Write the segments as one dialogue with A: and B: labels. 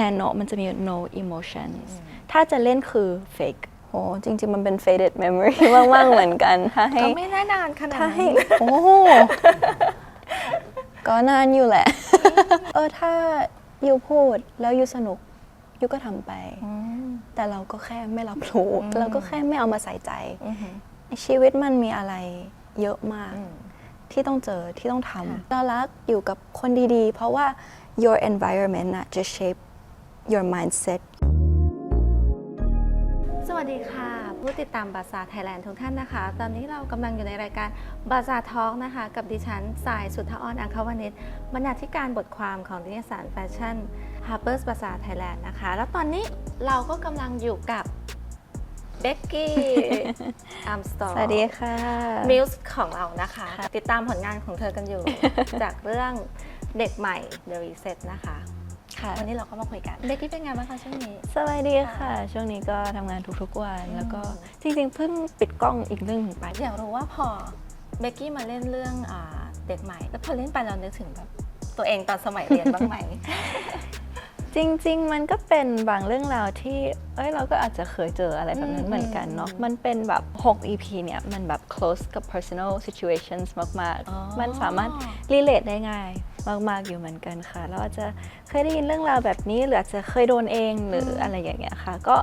A: nano มันจะมี no emotions ถ้าจะเล่นคือ fake โอ้จริงๆมันเป็น faded memory มากๆเหมือนกันถ้าให้
B: ก็ไม่น่านานขนาดนั้น
A: โอ้ก็นานอยู่แหละถ้ายูพูดแล้วยูสนุกยูก็ทำไปแต่เราก็แค่ไม่รับรู้เราก็แค่ไม่เอามาใส่ใจชีวิตมันมีอะไรเยอะมากที่ต้องเจอที่ต้องทำน่ารักอยู่กับคนดีๆเพราะว่า your environment น่ะจะ shape your mindset
B: สวัสดีค่ะผู้ติดตามบาซาร์ไทยแลนด์ทุกท่านนะคะตอนนี้เรากำลังอยู่ในรายการบาซาร์ทอล์กนะคะกับดิฉันสายสุทธออนอังคาวนิชบรรณาธิการบทความของนิตยสารแฟชั่น Harper's Bazaar Thailand นะคะแล้วตอนนี้เราก็กำลังอยู่กับเบกกี้อาร์มสตอร์
A: สวัสดีค่ะ
B: มิวส์ของเรานะคะติดตามผลงานของเธอกันอยู่ จากเรื่องเด็กใหม่ The Reset นะคะวันนี้เราก็มาคุยกันเบกกี้เป็นไงบ้างคะช่วงนี้
A: สวัสดีค่ะช่วงนี้ก็ทำงานทุกๆวันแล้วก็จริงๆเพิ่งปิดกล้องอีกเรื่องหนึ่งไป
B: อยากรู้ว่าพอเบกกี้มาเล่นเรื่องเด็กใหม่แล้วพอเล่นไปเรานึกถึงแบบตัวเองตอนสมัยเรียนบ้างไหม
A: จริงๆมันก็เป็นบางเรื่องราวที่เราก็อาจจะเคยเจออะไรแบบนั้นเหมือนกันเนาะมันเป็นแบบ6 EP เนี่ยมันแบบ close กับ personal situations มากๆมันสามารถ relate ได้ง่ายมากๆอยู่เหมือนกันค่ะเราอาจจะเคยได้ยินเรื่องราวแบบนี้หรืออาจจะเคยโดนเองหรืออะไรอย่างเงี้ยค่ะก็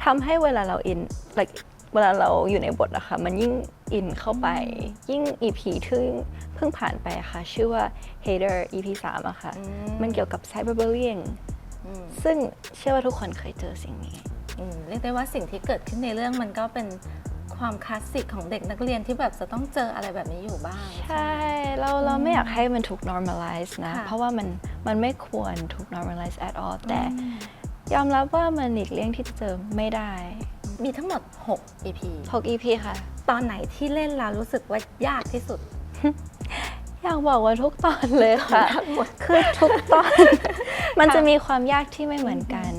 A: ทำให้เวลาเราอิน like เวลาเราอยู่ในบทอะค่ะมันยิ่งอินเข้าไปยิ่ง EP ที่เพิ่งผ่านไปค่ะชื่อว่า Hater EP 3อะค่ะมันเกี่ยวกับ cyberbullyingซึ่งเชื่อว่าทุกคนเคยเจอสิ่งนี้
B: เรียกได้ว่าสิ่งที่เกิดขึ้นในเรื่องมันก็เป็นความคลาสสิกของเด็กนักเรียนที่แบบจะต้องเจออะไรแบบนี้อยู่บ้าง
A: ใช่เราไม่อยากให้มันถูก normalize นะเพราะว่ามันไม่ควรถูก normalize at all แต่ยอมรับว่ามันหลีกเลี่ยงที่จะเจอไม่ได้
B: มีทั้งหมด6 EP
A: 6 EP ค่ะ
B: ตอนไหนที่เล่นแล้วรู้สึกว่ายากที่สุด
A: อยากบอกว่าทุกตอนเลยค่ะคือทุกตอนมันจะมีความยากที่ไม่เหมือนกัน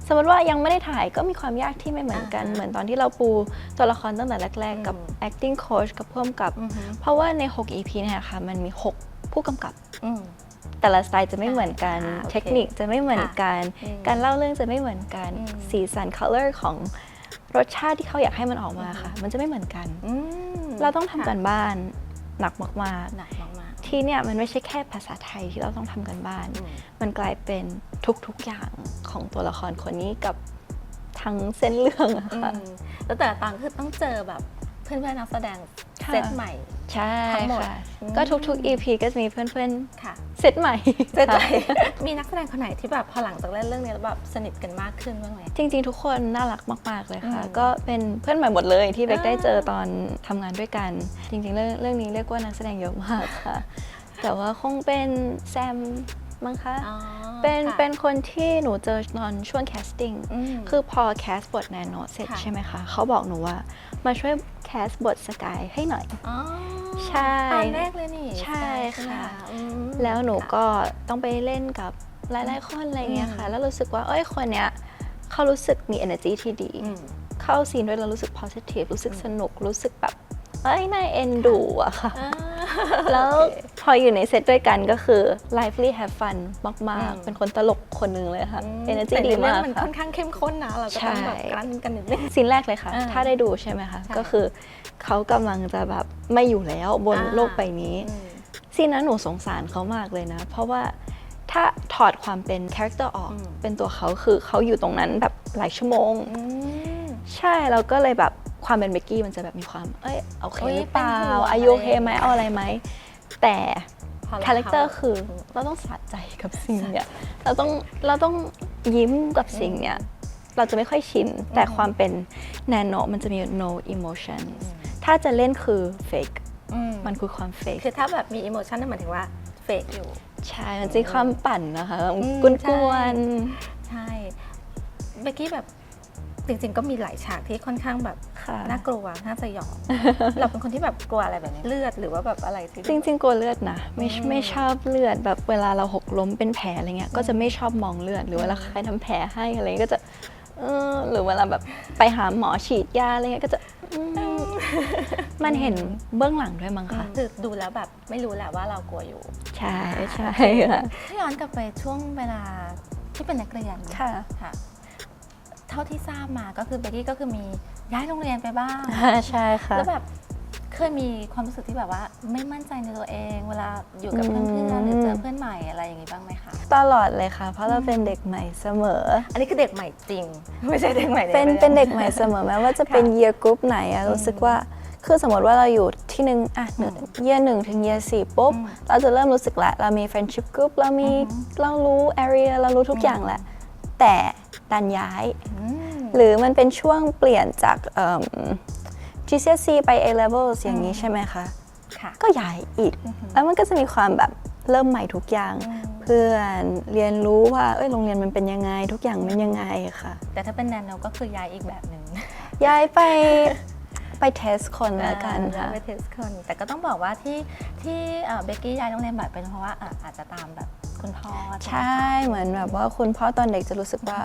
A: สมมติว่ายังไม่ได้ถ่ายก็มีความยากที่ไม่เหมือนกันเหมือนตอนที่เราปูตัวละครตั้งแต่แรกๆกับ acting coach กับผู้กำกับเพราะว่าใน6 EP เนี่ยค่ะมันมี6ผู้กำกับแต่ละสไตล์จะไม่เหมือนกันเทคนิคจะไม่เหมือนกันการเล่าเรื่องจะไม่เหมือนกันสีสัน color ของรสชาติที่เขาอยากให้มันออกมาค่ะมันจะไม่เหมือนกันเราต้องทำกันบ้านหนักมากๆที่เนี่ยมันไม่ใช่แค่ภาษาไทยที่เราต้องทำกันบ้านมันกลายเป็นทุกๆอย่างของตัวละครคนนี้กับทั้งเส้นเรื่องอะค่ะ
B: แล้วแต่ตอนคือต้องเจอแบบเพื่อนๆนักแสดงเซตใหม่
A: ใช่ค่ะก็ทุกๆ EP ก็จะมีเพื่อนๆเซตใหม่
B: มีนักแสดงคนไหนที่แบบพอหลังจากเล่นเรื่องนี้แล้วแบบสนิทกันมากขึ้นบ้างไหม
A: จริงๆทุกคนน่ารักมากๆเลยค่ะก็เป็นเพื่อนใหม่หมดเลยที่เบคได้เจอตอนทำงานด้วยกันจริงๆเรื่องนี้เรียกว่านักแสดงเยอะมากค่ะแต่ว่าคงเป็นแซมมั้งคะเป็นคนที่หนูเจอตอนช่วงแคสติ้งคือพอแคสบทแนโนเสร็จใช่ไหมคะเขาบอกหนูว่ามาช่วยแคสบทสกายให้หน่อยใช่
B: ตอนแรกเลยนี่
A: ใช่ค่ะแล้วหนูก็ต้องไปเล่นกับหลายๆคนอะไรเงี้ยค่ะแล้วรู้สึกว่าคนเนี้ยเขารู้สึกมี energy ที่ดีเข้าซีนด้วยเรารู้สึก positive รู้สึกสนุกรู้สึกแบบน่าเอ็นดูอะค่ะแล้วพออยู่ในเซตด้วยกันก็คือ lively have fun มากๆเป็นคนตลกคนนึงเลยค่ะ energy ดีมาก
B: มันค่อนข้างเข้มข้นนะเราก็ต้องแบบกลั้นกันนิดนึง
A: ซีนแรกเลยค่ะถ้าได้ดูใช่ไหมคะก็คือเขากำลังจะแบบไม่อยู่แล้วบนโลกใบนี้ซีนนั้นหนูสงสารเขามากเลยนะเพราะว่าถ้าถอดความเป็นคาแรคเตอร์ออกเป็นตัวเขาคือเขาอยู่ตรงนั้นแบบหลายชั่วโมงใช่เราก็เลยแบบความเป็นเบกกี้มันจะแบบมีความโอเคหรือเปล่าอายุโอเคไหมเอาอะไรไหมแต่คาแรคเตอร์คือเราต้องสะใจกับสิ่งเนี้ยเราต้องยิ้มกับสิ่งเนี้ยเราจะไม่ค่อยชินแต่ความเป็นแนโนมันจะมี no emotions ถ้าจะเล่นคือ fake มันคือความ fake
B: คือถ้าแบบมี emotion นั่นหมายถึงว่า fake อยู่
A: ใช่มันจะความปั่นนะคะกวน
B: ใช่เบกกี้แบบจริงๆก็มีหลายฉากที่ค่อนข้างแบบน่ากลัวน่าสยองเราเป็นคนที่แบบกลัวอะไรแบบนี้เลือดหรือว่าแบบอะไรที่
A: จริงๆกลัวเลือดนะไม่ชอบเลือดแบบเวลาเราหกล้มเป็นแผลอะไรเงี้ยก็จะไม่ชอบมองเลือดหรือเวลาใครทำแผลให้อะไรก็จะหรือเวลาแบบไปหาหมอฉีดยาอะไรเงี้ยก็จะมันเห็นเบื้องหลังด้วยมั้งคะ
B: คือดูแล้วแบบไม่รู้แหละว่าเรากลัวอยู่
A: ใช่ค่ะ
B: ถ้าย้อนกลับไปช่วงเวลา ที่เป็นนักเรียน
A: ค่ะ
B: ค่ะเท่าที่ทราบมาก็คือเบกกี้ก็คือมีย้ายโรงเรียนไปบ้าง
A: ใช่ค่ะ
B: แล้วแบบเคยมีความรู้สึกที่แบบว่าไม่มั่นใจในตัวเอง เวลาอยู่กับเพื่อนๆหรือเจอเพื่อนใหม่อะไรอย่างนี้บ้างไหมคะ
A: ตลอดเลยค่ะ เพราะเราเป็นเด็กใหม่เสมอ
B: อันนี้คือเด็กใหม่จริง ไม่ใช่เด็กใหม่ใน
A: เป็น
B: รื่อง
A: เป็นเด็กใหม่เสมอแม้ว่าจะเป็น
B: ค่ะ
A: year group ไหนอะรู้สึกว่าคือสมมติว่าเราอยู่ที่หนึ่งอ่ะyear 1 ถึง year 4 ปุ๊บ เราจะเริ่มรู้สึกละเรามี friendship group เรารู้ area เรารู้ทุกอย่างแหละ แต่ดันย้าย
B: อืม
A: หรือมันเป็นช่วงเปลี่ยนจากGCSE ไป A levels อย่างนี้ใช่ไหมคะ
B: ค่ะ
A: ก็ย้ายอีก แล้วมันก็จะมีความแบบเริ่มใหม่ทุกอย่าง เพื่อนเรียนรู้ว่าโรงเรียนมันเป็นยังไงทุกอย่างมันยังไงค่ะ
B: แต่ถ้าเป็นแนนโนก็คือย้ายอีกแบบหนึ่ง
A: ย้ายไปเทสคนแล้วกัน
B: ย้า
A: ค่ะ
B: ยไปเทสคน แต่ก็ต้องบอกว่าที่เบกกี้ย้ายโรงเรียนแบบเป็นเพราะว่าอาจจะตามแบบคุณพ่อ
A: ใช่เหมือนแบบว่าคุณพ่อตอนเด็กจะรู้สึกว่า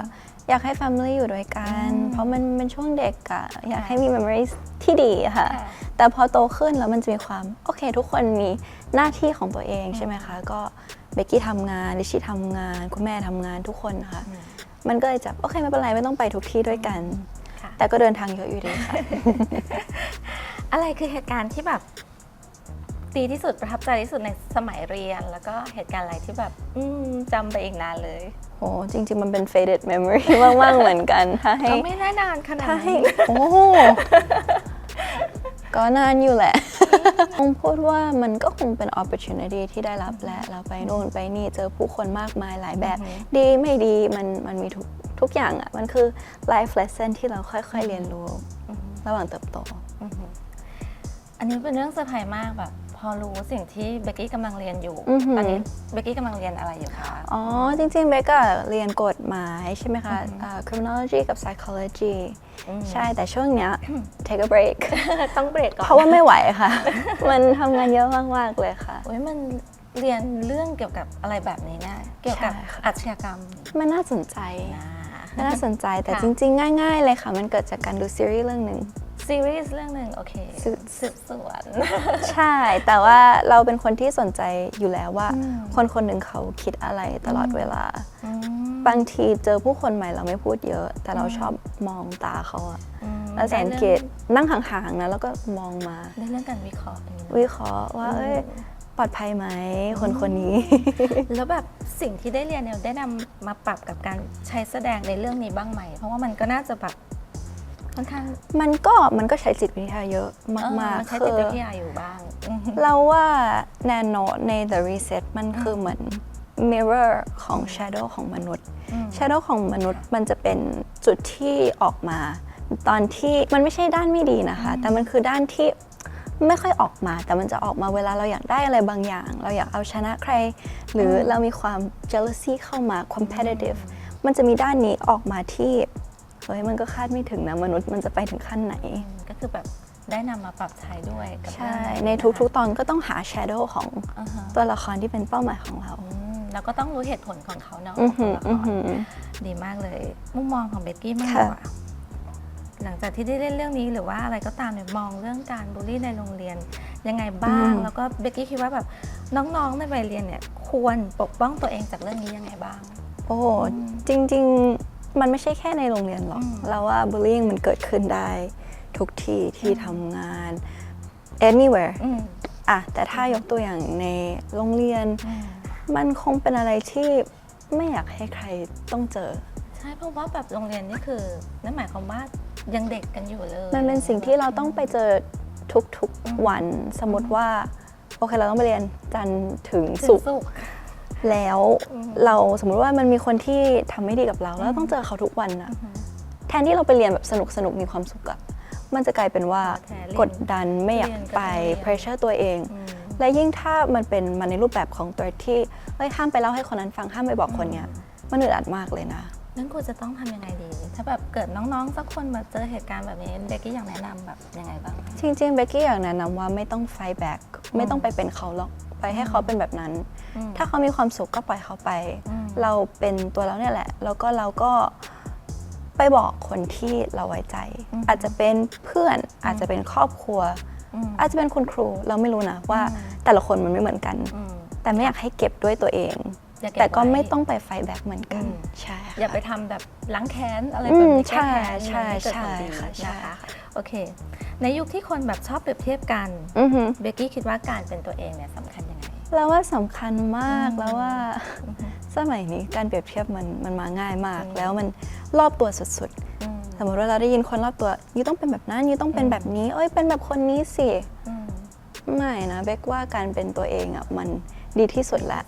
A: อยากให้ family อยู่ด้วยกัน เพราะมันเป็นช่วงเด็กอะอยากให้มี memories ที่ดีค่ะ แต่พอโตขึ้นแล้วมันจะมีความโอเคทุกคนมีหน้าที่ของตัวเองใช่ไหมคะ ก็เบกกี้ทำงานลิชชี่ทำงาน คุณแม่ทำงานทุกคนนะคะมันก็เลยจับโอเคไม่เป็นไรไม่ต้องไปทุกที่ด้วยกัน แต่ก็เดินทางเยอะอยู่ดีค่ะ
B: อะไรคือเหตุการณ์ที่แบบดีที่สุดประทับใจที่สุดในสมัยเรียน แล้วก็เหตุการณ์อะไรที่แบบจำไปอีกนานเลย
A: โอ้จริงๆมันเป็น faded memory มากๆเหมือนกันถ้าให้
B: ก็ไม่ได้นานขนาด
A: ถ้า
B: นั้
A: ให้
B: น
A: โอ้ก็นานอยู่แหละ คงพูดว่ามันก็คงเป็น opportunity ที่ได้รับแหละเราไปโน่นไปนี่เจอผู้คนมากมายหลายแบบ ดีไม่ดีมันมีทุกอย่างอ่ะมันคือ life lesson ที่เราค่อยๆเรียนรู้ระหว่างเติบโต
B: อันนี้เป็นเรื่องเซอร์ไพรส์มากแบบพอรู้สิ่งที่เบกกี้กำลังเรียนอยู่ ตอนนี้เบกกี้กำลังเรียนอะไรอยู่คะ
A: อ๋อจริงๆเบกก็เรียนกฎหมายใช่ไหมคะ criminology กับ psychology ใช่แต่ช่วงเนี้ย take a break
B: ต้องเบรกก่อน
A: เพราะว่าไม่ไหวค่ะ มันทำงานเยอะมากๆเลยค่ะ
B: โอ้ยมันเรียนเรื่องเกี่ยวกับอะไรแบบนี้นะเกี่ยวกับ
A: ใช่ค่ะ
B: อาชญากรรม
A: มันน่าสนใจ
B: นะ
A: น่าสนใจแต่
B: ค่ะ
A: จริงๆ ง่ายๆเลยค่ะ มันเกิดจากการดูซีรีส์เรื่องหนึ่ง
B: ซีรีส์เรื่องหนึ่งโอเค สืบสวน
A: ใช่ แต่ว่าเราเป็นคนที่สนใจอยู่แล้วว่า คนคนหนึ่งเขาคิดอะไรตลอดเวลา บางทีเจอผู้คนใหม่เราไม่พูดเยอะ แต่เราชอบมองตาเขาอะแล้วสังเกตนั่งห่างๆนะแล้วก็มองมา
B: ได้เรื่องการวิเคราะห์อย่างนี้เนอะ
A: วิเคราะห์ว่าเอ้ยปลอดภัยไหมคนคนนี้
B: แล้วแบบสิ่งที่ได้เรียนเนี่ยได้นำมาปรับกับการใช้แสดงในเรื่องนี้บ้างไหม เพราะว่ามันก็น่าจะแบบค่อนข้าง
A: มันก็ใช้จิตวิทยาเยอะมาก
B: มัน
A: ๆ
B: ใช้จิตวิทยาอยู่บ้าง
A: เราว่า Nano ใน The Reset มันคือเหมือน mirror ของ shadow ของมนุษย์ shadow ของมนุษย์มันจะเป็นจุดที่ออกมา ตอนที่มันไม่ใช่ด้านไม่ดีนะคะ แต่มันคือด้านที่ไม่ค่อยออกมา แต่มันจะออกมาเวลาเราอยากได้อะไรบางอย่าง เราอยากเอาชนะใคร หรือเรามีความ jealousy เข้ามา competitive มันจะมีด้านนี้ออกมาที่เฮ้ยมันก็คาดไม่ถึงนะมนุษย์มันจะไปถึงขั้นไหน
B: ก็คือแบบได้นำมาปรับใช้ด้วยกับ
A: ใช่
B: เรื่อง
A: ในทุกๆตอนก็ต้องหา shadow ของตัวละครที่เป็นเป้าหมายของเรา
B: แล้วก็ต้องรู้เหตุผลของเขาเนาะ
A: อือหือ
B: ของตัวละครดีมากเลย มุมมองของเบกกี้มาก
A: ค่ะ
B: กว่าหลังจากที่ได้เล่นเรื่องนี้หรือว่าอะไรก็ตามเนี่ยมองเรื่องการบูลลี่ในโรงเรียนยังไงบ้าง แล้วก็เบกกี้คิดว่าแบบน้องๆในวัยเรียนเนี่ยควรปกป้องตัวเองจากเรื่องนี้ยังไงบ้าง
A: โอ้จริงๆ มันไม่ใช่แค่ในโรงเรียนหรอกเราว่า bullying มันเกิดขึ้นได้ทุกที่ที่ทำงาน anywhere อะแต่ถ้ายกตัวอย่างในโรงเรียน มันคงเป็นอะไรที่ไม่อยากให้ใครต้องเจอ
B: ใช่เพราะว่าแบบโรงเรียนนี่คือนั่นหมายความว่ายังเด็กกันอยู่เลย
A: มันเป็นสิ่งที่เราต้องไปเจอทุกๆวัน สมมติว่าโอเคเราต้องไปเรียนจันทร์ถึงศุกร์ แล้วเราสมมุติว่ามันมีคนที่ทำไม่ดีกับเราแล้วต้องเจอเขาทุกวันนะแทนที่เราไปเรียนแบบสนุกมีความสุขอะมันจะกลายเป็นว่ากดดันไม่อยากไป pressure ตัวเอง และยิ่งถ้ามันเป็นมาในรูปแบบของตัวที่เฮ้ยห้ามไปเล่าให้คนนั้นฟังห้ามไปบอกคนเนี้ยมันอึดอัดมากเลยนะ
B: นั่นควรจะต้องทำยังไงดี ถ้าแบบเกิดน้องๆสักคนแบบเจอเหตุการณ์แบบนี้เบกกี้อยากแนะนำแบบยังไงบ้างคะ
A: จริงๆเบกกี้อยากแนะนำว่าไม่ต้อง fight back ไม่ต้องไปเป็นเขาหรอกไปให้เขาเป็นแบบนั้น ถ้าเขามีความสุขก็ปล่อยเขาไป เราเป็นตัวเราเนี่ยแหละ แล้วก็เราก็ไปบอกคนที่เราไว้ใจ อาจจะเป็นเพื่อนอาจจะเป็นครอบครัว อาจจะเป็นคุณครูเราไม่รู้นะว่าแต่ละคนมันไม่เหมือนกัน แต่ไม่อยากให้เก็บด้วยตัวเอง
B: อย่าเก็บ
A: แต่ก็
B: ไว้
A: ไม่ต้องไปไฟแบ็กเหมือนกัน
B: อืม
A: ใช่ค่ะ
B: อย่าไปทำแบบล้างแค้นอะไรแบบนี้
A: ใช่
B: แก้แค้น
A: ใช่
B: มันไม่เกิดผลดี
A: ใช่ค่ะใช่
B: นะคะโอเค ในยุคที่คนแบบชอบเปรียบเทียบกัน
A: อือฮึ
B: เบกกี้คิดว่าการเป็นตัวเองเนี่ยสำคัญยังไง
A: แล้วว่าสำคัญมาก
B: อืม
A: แล้วว่า
B: อือฮึ
A: สมัยนี้การเปรียบเทียบมันมาง่ายมาก
B: อืม
A: แล้วมันรอบตัวสุด
B: อืม
A: ๆ สมมติว่าเราได้ยินคนรอบตัวยูต้องเป็นแบบนั้นยูต้องเป็นแบบนี้เอ้ยเป็นแบบคนนี้สิ
B: อืม
A: ไม่นะเบกว่าการเป็นตัวเองอ่ะมันดีที่สุดแล้ว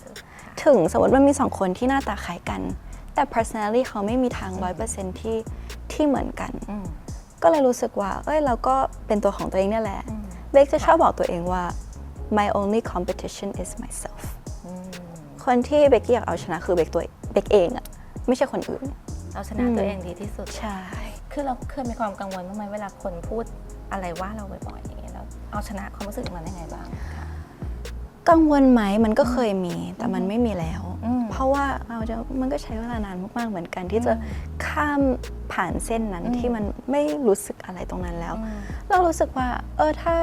A: ถึงสมมติว่ามี2คนที่หน้าตาคล้ายกัน แต่ personality เขาไม่มีทาง 100% ที่เหมือนกัน
B: อืม
A: ก็เลยรู้สึกว่าเอ้ยเราก็เป็นตัวของตัวเองเนี่ยแหละ
B: อืม
A: เบกจะชอบบอกตัวเองว่า my only competition is myself
B: อืม
A: คนที่เบกกี้อยากเอาชนะคือเบกเองอะไม่ใช่คนอื่น
B: เอาชนะตัวเองดีที่สุด
A: ใช่
B: คือเราเคยมีความกังวลบ้างไหมเวลาคนพูดอะไรว่าเราบ่อยๆอย่างเงี้ยแล้วเอาชนะความรู้สึกมันยังไงบ้างคะ
A: กังวลไหมมันก็เคยมีแต่มันไม่มีแล้ว
B: อืม
A: เพราะว่ามันก็ใช้เวลานานมากๆเหมือนกันที่จะข้ามผ่านเส้นนั้น
B: อืม
A: ที่มันไม่รู้สึกอะไรตรงนั้นแล้ว
B: อืม
A: เรารู้สึกว่าถ้า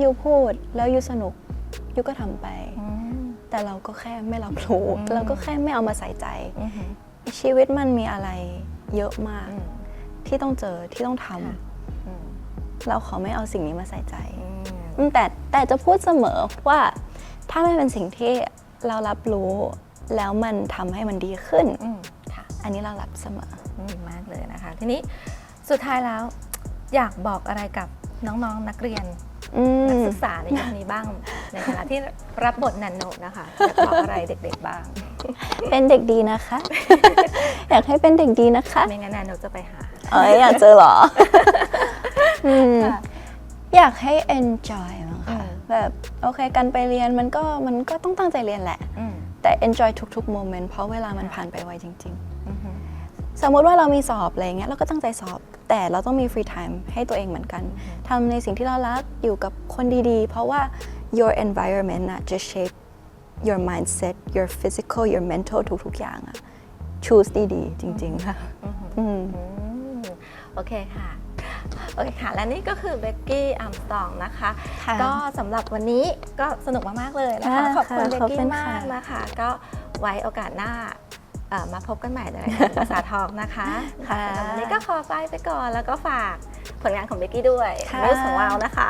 A: ยูพูดแล้วยูสนุกยูก็ทำไป
B: อืม
A: แต่เราก็แค่ไม่รับรู้
B: อืม
A: เราก็แค่ไม่เอามาใส่ใจ
B: อืม
A: ชีวิตมันมีอะไรเยอะมาก
B: อืม
A: ที่ต้องเจอที่ต้องท
B: ค่ะอืม
A: ำเราขอไม่เอาสิ่งนี้มาใส่ใจ
B: อืม
A: แต่จะพูดเสมอว่าถ้ามันเป็นสิ่งที่เรารับรู้แล้วมันทำให้มันดีขึ้น
B: อืมค่ะ
A: อันนี้เรารับเสมอ
B: มากเลยนะคะ ทีนี้สุดท้ายแล้วอยากบอกอะไรกับน้องๆนักเรียน
A: อืม
B: นักศึกษาในยุคนี้บ้าง ในฐานะที่รับบทนันโนนะคะอยากบอกอะไรเด็กๆบ้าง
A: เป็นเด็กดีนะคะ อยากให้เป็นเด็กดีนะคะ
B: ไม่งั้นนันโนจะไปหา
A: อยากเจอเหรออืม
B: ค่ะ
A: อยากให้ enjoy มั้ง
B: อื
A: ค่ะ
B: ม
A: แบบโอเคการไปเรียนมันก็ต้องตั้งใจเรียนแหละ
B: อืม
A: แต่ enjoy ทุกๆ moment เพราะเวลามันผ่านไปไวจริง
B: อืม
A: ๆ สมมติว่าเรามีสอบอะไรเงี้ยเราก็ตั้งใจสอบ แต่เราต้องมี free time ให้ตัวเองเหมือนกันทำในสิ่งที่เรารักอยู่กับคนดีๆ เพราะว่า your environment อะ just shape your mindset your physical your mental ทุกๆ อย่างอะ choose ดีๆ จริงๆ ค่ะ
B: อืม
A: อืม
B: โอเคค่ะ โอเคค่ะ และนี่ก็คือเบกกี้อัมสตองนะคะ
A: ค่ะ
B: ก็สำหรับวันนี้ก็สนุกมากๆเลยนะคะ
A: ค่ะ
B: ขอบคุณเบก
A: ขอบคุ
B: กี้
A: ณ
B: มา
A: ค่ะ
B: กนะคะ ก็ไว้โอกาสหน้ามาพบกันใหม่ในรายการภาษาทองนะคะ
A: ค่ะ
B: สำหรับวันนี้ก็ขอไปก่อนแล้วก็ฝากผลงานของเบกกี้ด้วย
A: ค่ะ
B: เรื่องของเรานะคะ